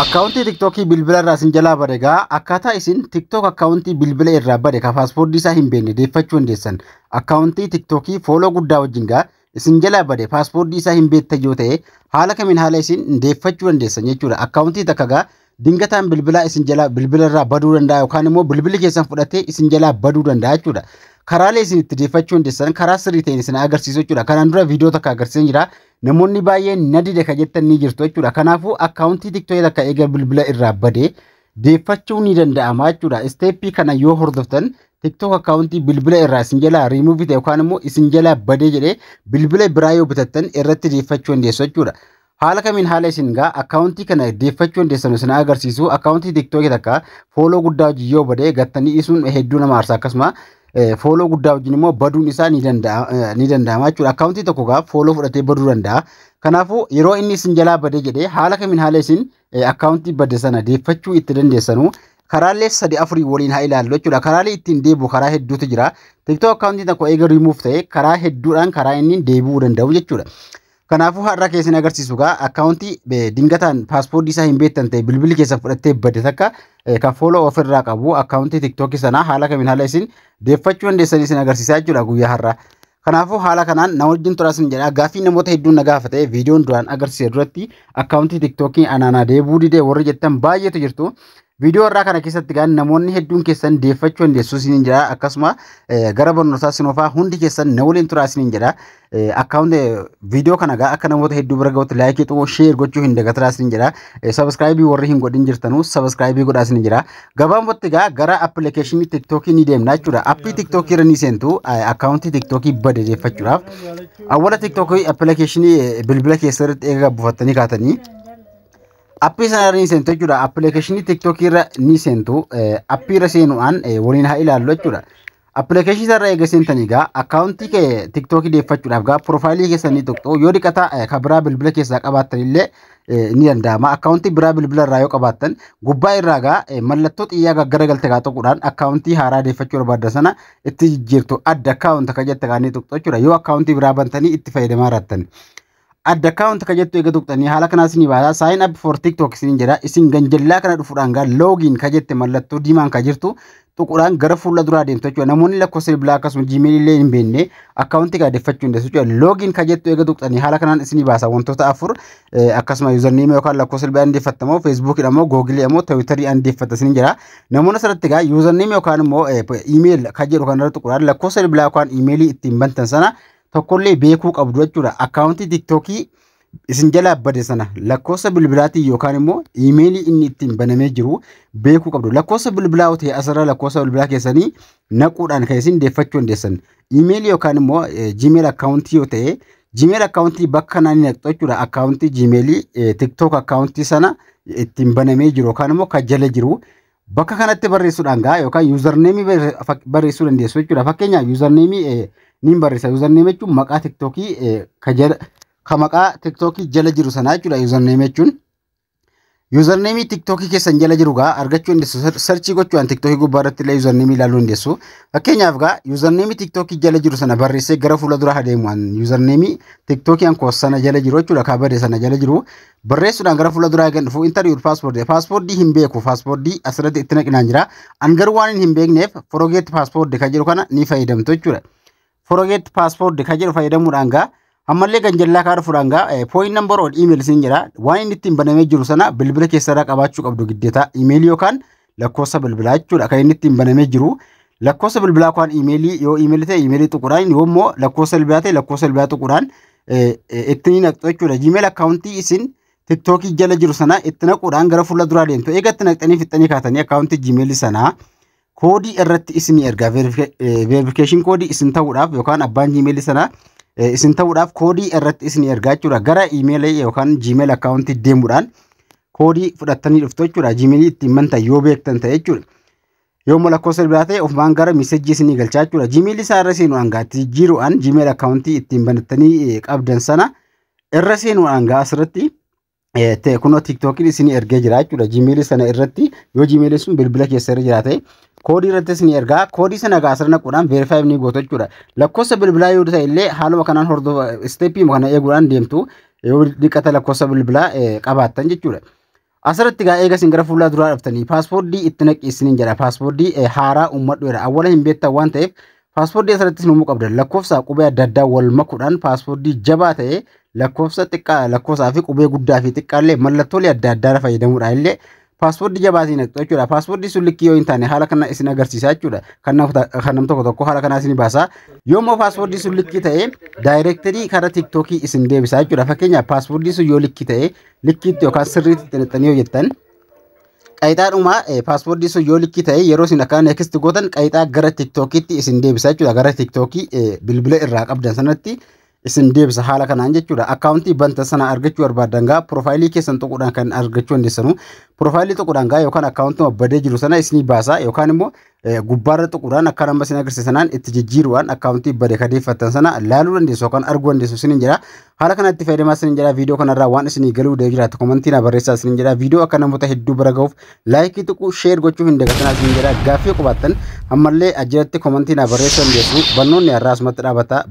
Akkaawuntii TikTokii bilbila irraa isin jalaa bade egaa akkaataa isin TikTok akkaawuntii bilbila irraa bade ka paaspoortii isaa hin beekne deeffachuu dandeessan. Akkaawuntii TikTokii fooloo guddaa wajjin gaa isin jalaa bade paaspoortii isaa hin beektan yoo ta'e haala kamiin haala isin deeffachuu dandeessan jechuudha. Akkaawuntii takka gaa dingataan bilbila isin jalaa bilbila irraa baduu danda'a yookaan immoo bilbilli keessan fudhatee isin jalaa baduu danda'a jechuudha. Karaalee isin itti deeffachuu dandeessan karaa sirrii ta'een isin agarsiisu jechuudha. Kanaan dura viidiyoo takka agarsiisan jira. Namoonni baay'een nadide ka jettan ni jirtu jechuudha. Kanaafuu akkaawuntii TikTok takka eega bilbila irraa badee deeffachuu ni danda'ama jechuudha. Isteeppii kana yoo hordoftan TikTok akkaawuntii bilbila irraa isin jalaa riimuuvii ta'e yookaan immoo isin jalaa badee jedhee bilbila biraa yoo bitattan irratti deeffachuu dandeessu jechuudha. Haala kamiin haala isin gaa akkaawuntii kana deeffachuu dandeessan isin agarsiisu. Akkaawuntii TikTok takka fooloo guddaa hojii yoo badee gattanii isuun hedduu nama aarsa akkasuma fooloo guddaa wajjin immoo baduun isaa ni danda'ama jechuudha. Akkaawuntii tokko gaa fooloo fudhatee baduu danda'a. Kanaafuu yeroo inni isin jalaa badee jedhee haala kamiin haala isin akkaawuntii badde sana deeffachuu itti dandeessanu karaalee 3-4 waliin haa ilaallu jechuudha. Karaalee ittiin deebi'u karaa hedduutu jira. TikTok akkaawuntii tokko eega riimuuf ta'e karaa hedduudhaan karaa inni deebi'uu danda'u jechuudha. Kanaafuu har'a keessan agarsiisu gaa akkaawuntii dingataan paaspoortii isaa hin beektan ta'e bilbilli keessa fudhattee badde takka kan fooloo ofirraa qabu akkaawuntii TikTok sanaa haala kamiin haala isin deeffachuu dandeessan isin agarsiisaa jechuudha guyyaa har'aa. Kanaafuu haala kanaan nama wajjin turaasin jedha gaaffii namoota hedduun na gaafate viidiyoon duraan agarsiise duratti akkaawuntii TikTokii anaanaa deebuu didee warri jettan baay'eetu jirtu. Viidiyoo irraa kana keessatti gaan namoonni hedduun keessan deeffachuu dandeessu isiniin jedha akkasuma gara barnootaa sinofaa hundi keessan na waliin turaa isiniin jedha. Akkaawuntii viidiyoo kana gaa akka namoota hedduu bira ga'utti laayikii xumuu sheer gochuu hin dagatinaa isiniin jedha. Sabiskiraayibii warri hin godhin jirtanuu sabiskiraayibii godhaa isiniin jedha. Gabaabumatti gaa gara appilikeeshinii TikTokii ni deemna jechuudha. Appii TikTokii irra ni seentu akkaawuntii TikTokii bade deeffachuudhaaf. Awwala TikTokii appilikeeshinii bilbila keessatti eega buufattanii kaatanii appii sana irra ni seentu jechuudha. Appilikeeshinii TikTok irra ni seentu. Appii irra seenuudhaan waliin haa ilaallu jechuudha. Appilikeeshinii irra eega seentanii gaa akkaawuntii kee TikTok deeffachuudhaaf gaa piroofaayilii keessanii tuqxu yoo dhiqata ka biraa bilbila keessaa qabaattan illee ni danda'ama. Akkaawuntii biraa bilbila irraa yoo qabaattan gubbaa irraa gaa mallattoo xiyyaa gaggaraagalte gaa tuquudhaan akkaawuntii haaraa deeffachuu barbaadda sana itti jijjiirtu adda akkaawunta ka jette gaa ni tuqxu jechuudha. Yoo akkaawuntii biraa bantanii itti fayyadamaa jirtan. Adda akkaawunti ka jettu eega tuqxanii haala kanaas ni baasa. Sign up for TikTok isin jedha. Isin ganjallaa kana dhufuudhaan gaa login ka jette mallattoo diimaan ka jirtu tuquudhaan gara fuula duraa deemtu jechuudha. Namoonni lakkoofsa bilbilaa akkasuma Gmail illee hin beekne akkaawuntii kaa deeffachuu dandeessu jechuudha. Login ka jettu eega tuqxanii haala kanaan isin baasa wantoota 4 akkasuma username yookaan lakkoofsa bilbilaa deeffattamoo Facebook dhammoo Google dhammoo Twitter deeffatta isin jedha. Namoonni asirratti gaa username yookaan immoo email ka jedhu kanarra tuquudhaan lakkoofsa bilbilaa yookaan emailii ittiin bantan sana tokkollee beekuu qabdu jechuudha. Akkaawuntii TikTokii isin jalaa bade sana lakkoofsa bilbilaatii yookaan immoo iimeelii inni ittiin banamee jiru beekuu qabdu. Lakkoofsa bilbilaa yoo ta'e asirra lakkoofsa bilbilaa keessanii naquudhaan kan isin deeffachuu dandeessan. Iimeelii yookaan immoo Gmail akkaawuntii yoo ta'e Gmail akkaawuntii bakka naan naqxu jechuudha. Akkaawuntii Gmailii TikTok akkaawuntii sana ittiin banamee jiru yookaan immoo kan jala jiru bakka kanatti barreessuudhaan gaa yookaan username barreessuu dandeessu jechuudha. Fakkeenyaaf username nin barreessa. Username jechuun maqaa TikTokii ka maqaa TikTokii jala jiru sanaa jechuudha. Username jechuun username TikTokii keessan jala jiru gaa argachuu dandeessu. Searchii gochuudhaan TikTokii gubbaa irratti illee username ilaaluu dandeessu. Fakkeenyaaf gaa username TikTokii jala jiru sana barreessee gara fuula duraa adeemuudhaan username TikTokii ankoos sana jala jiru jechuudha. Ka bade sana jala jiru barreessuudhaan gara fuula duraa eegan dhufu interview paaspoortii hin beeku. Paaspoortii asirratti itti naqinaan jira. An garuu waan hin beekneef forget paaspoortii ka jedhu kana ni fayyadamtu jechuudha. Forget passport ka jedhu fayyadamuudhaan gaa ammallee ganjallaa kaa dhufuudhaan gaa point number or email isin jedha. Waan inni ittiin banamee jiru sana bilbila keessarraa qabaachuu qabdu giddeeta. Emailii yookaan lakkoofsa bilbilaa jechuudha. Kan inni ittiin banamee jiru lakkoofsa bilbilaa yookaan emailii yoo emailii ta'e emailii tuquudhaan yoo immoo lakkoofsa bilbilaa ta'e lakkoofsa bilbilaa tuquudhaan itti naqxu jechuudha. Gmail akkaawuntii isin TikTokii jala jiru sana itti naquudhaan gara fuula duraa deemtu. Eega itti naqxanii fixxanii kaatanii akkaawuntii Gmail sanaa koodii irratti isin erga verification koodii isin ta'uudhaaf yookaan abbaan Gmail sana isin ta'uudhaaf koodii irratti isin ergaa jechuudha. Gara email yookaan Gmail akkaawuntii deemuudhaan koodii fudhattanii dhuftu jechuudha. Gmail ittiin bantan yoo beektan ta'e jechuudha. Yoo immoo lakkoofsa bilbilaa ta'e ofumaan gara meesejii isin galchaa jechuudha. Gmail isaa irra seenuudhaan gaa jijjiiruudhaan Gmail akkaawuntii ittiin banattanii qabdan sana irra seenuudhaan gaa asirratti kunoo TikTokiin isin ergee jira jechuudha. Gmail sana irratti yoo Gmail sun bilbila keessa irra jiraate koodii irratti isin ergaa koodii sana gaa asirra naquudhaan verify ni gootu jechuudha. Lakkoofsa bilbilaa yoo ta'e illee haaluma kanaan hordofa steppii kana eeguudhaan deemtu yoo dhiqata lakkoofsa bilbilaa qabaattan jechuudha. Asirratti gaa eega isin gara fuula duraa dhuftanii paaspoortii itti naqisiniin jedha. Paaspoortii haaraa uummadhuudha. Awwala hin beektan waan ta'eef paaspoortii asirratti numuu qabdan. Lakkoofsa qubee adda addaa wal makuudhaan paaspoortii jabaa ta'ee lakkoofsa xiqqaa lakkoofsaa fi qubee guddaa fi xiqqaallee mallattoolee adda addaa fayyadamuudhaan illee paaspoortii jabaatiin naqxu jechuudha. Paaspoortii sun likkii yoo hin taane haala kana isin agarsiisa jechuudha. Kan nam tokko haala kana isin baasa. Yoommoo paaspoortii sun likkii ta'ee daayirektarii karaa tiktookii isin deebisa jechuudha. Fakkeenyaaf paaspoortii sun yoo likkii ta'ee likkiitti yookaan sirriitti xinixxanii yoo jettan qayxaadhuma paaspoortii sun yoo likkii ta'ee yeroo isin akka neekist gootan qayxaa gara tiktookiitti isin deebisa jechuudha. Gara tiktookii bilbila irraa qabdan sanatti isin deebisa haala kanaan jechuudha. Akkaawuntii banta sana argachuu barbaadan gaa piroofaayilii keessan tuquudhaan kan argachuu dandeessanu. Piroofaayilii tuquudhaan gaa yookaan akkaawuntii badee jiru sana isinii baasa yookaan immoo gubbaarra tuquudhaan akka nama isin agarsiisanaan itti jijjiiruudhaan akkaawuntii badee kadeeffattan sana laaluu dandeessu yookaan arguu dandeessu isiniin jedha. Haala kanatti fayyadamaa isiniin jedha. Viidiyoo kanarraa waan isinii galuu deebii jiraatu komentii na barreessaa isiniin jedha. Viidiyoo akka namoota hedduu bira ga'uuf laayikii tuquu sheer gochuuf hin dagatinaa isiniin jedha. Gaaffii qabaattan ammallee ajjalatti komentii na barreessuu dandeessu. Bannoonni har'aa asumatti dhaabata.